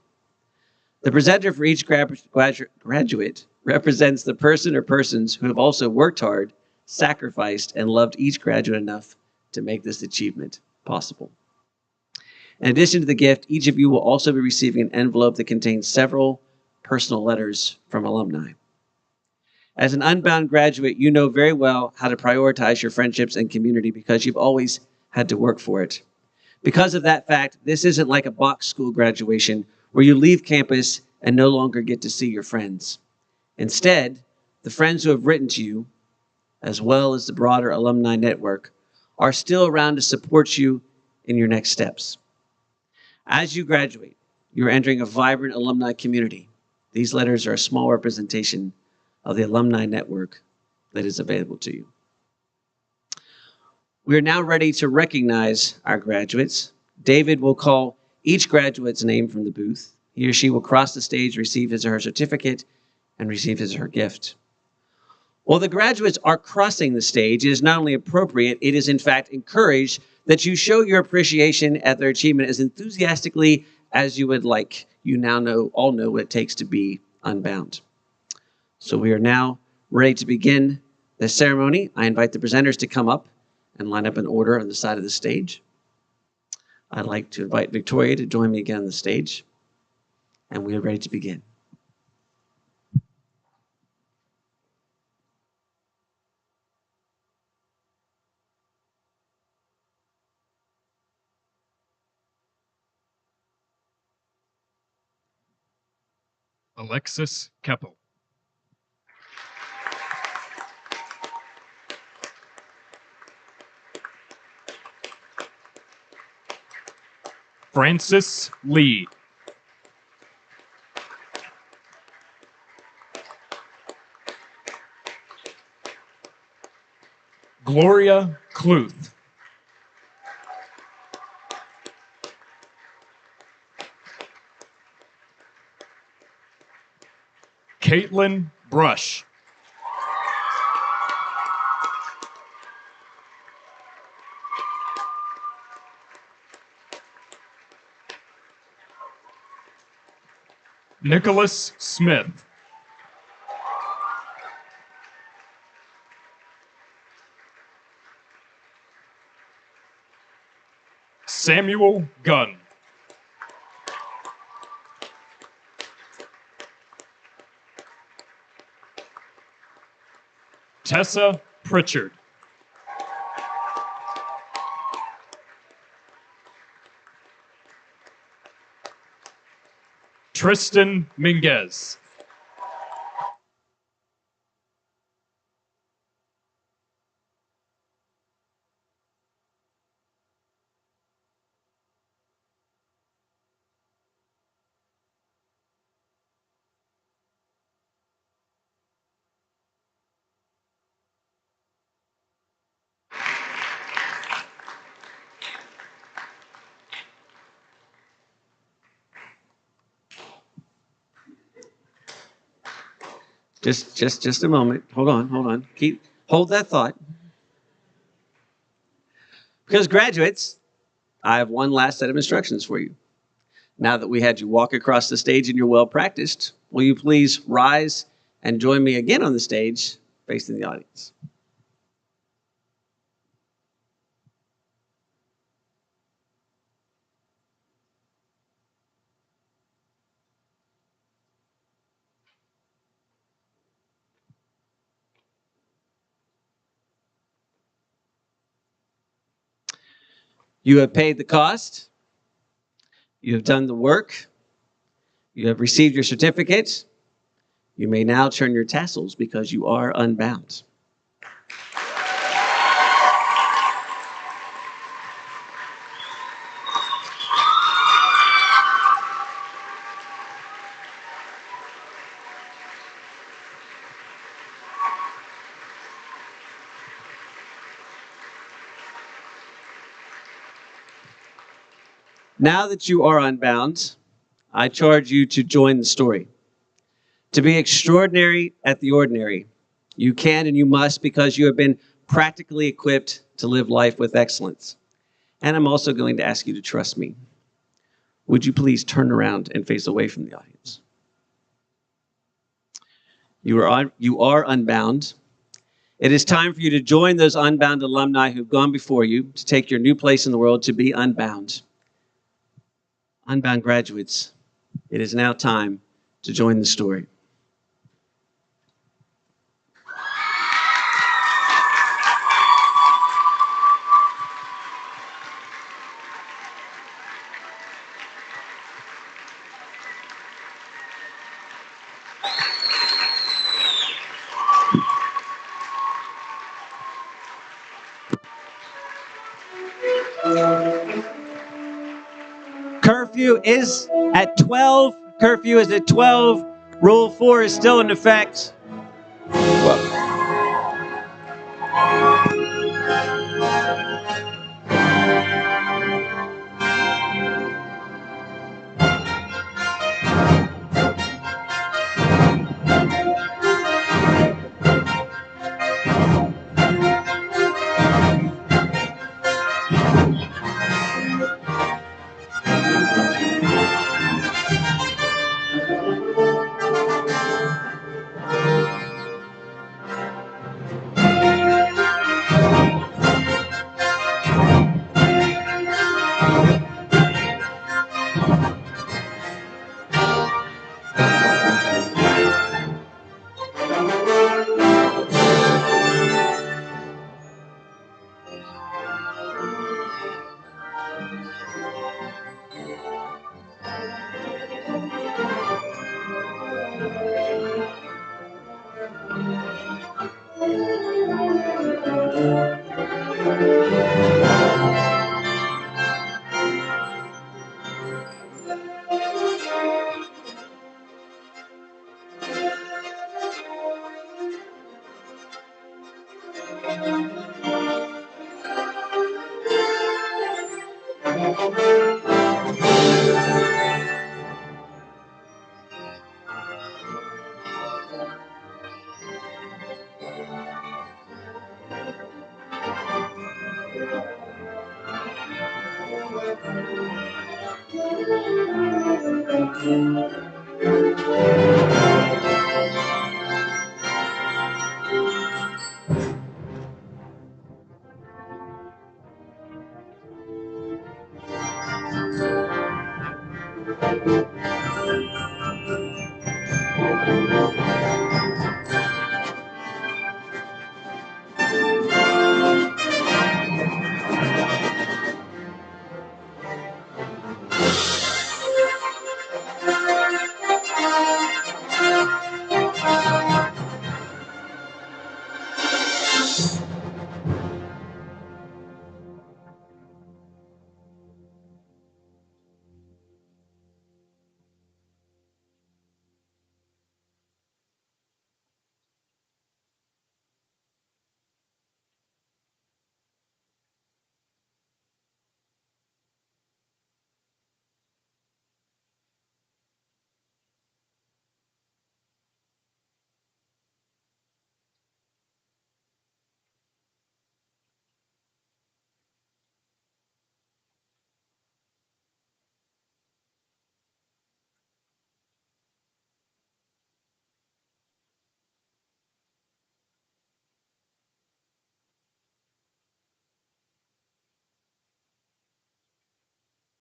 The presenter for each graduate represents the person or persons who have also worked hard, sacrificed, and loved each graduate enough to make this achievement possible. In addition to the gift, each of you will also be receiving an envelope that contains several personal letters from alumni. As an Unbound graduate, you know very well how to prioritize your friendships and community because you've always had to work for it. Because of that fact, this isn't like a box school graduation where you leave campus and no longer get to see your friends. Instead, the friends who have written to you, as well as the broader alumni network, are still around to support you in your next steps. As you graduate, you're entering a vibrant alumni community. These letters are a small representation of the alumni network that is available to you. We are now ready to recognize our graduates. David will call each graduate's name from the booth. He or she will cross the stage, receive his or her certificate, and receive his or her gift. While the graduates are crossing the stage, it is not only appropriate, it is in fact encouraged that you show your appreciation at their achievement as enthusiastically as you would like. You now all know what it takes to be Unbound. So we are now ready to begin the ceremony. I invite the presenters to come up and line up in order on the side of the stage. I'd like to invite Victoria to join me again on the stage, and we are ready to begin. Alexis Keppel. Francis Lee. Gloria Cluth. Caitlin Brush. Nicholas Smith. Samuel Gunn. Tessa Pritchard. Tristan Minguez. Just a moment. Hold on. Hold that thought. Because graduates, I have one last set of instructions for you. Now that we had you walk across the stage and you're well practiced, will you please rise and join me again on the stage, facing the audience? You have paid the cost. You have done the work. You have received your certificate. You may now turn your tassels because you are unbound. Now that you are unbound, I charge you to join the story. To be extraordinary at the ordinary, you can and you must because you have been practically equipped to live life with excellence. And I'm also going to ask you to trust me. Would you please turn around and face away from the audience? You are unbound. It is time for you to join those unbound alumni who've gone before you to take your new place in the world to be unbound. Unbound graduates, it is now time to join the story. curfew is at 12. Curfew is at 12. Rule 4 is still in effect.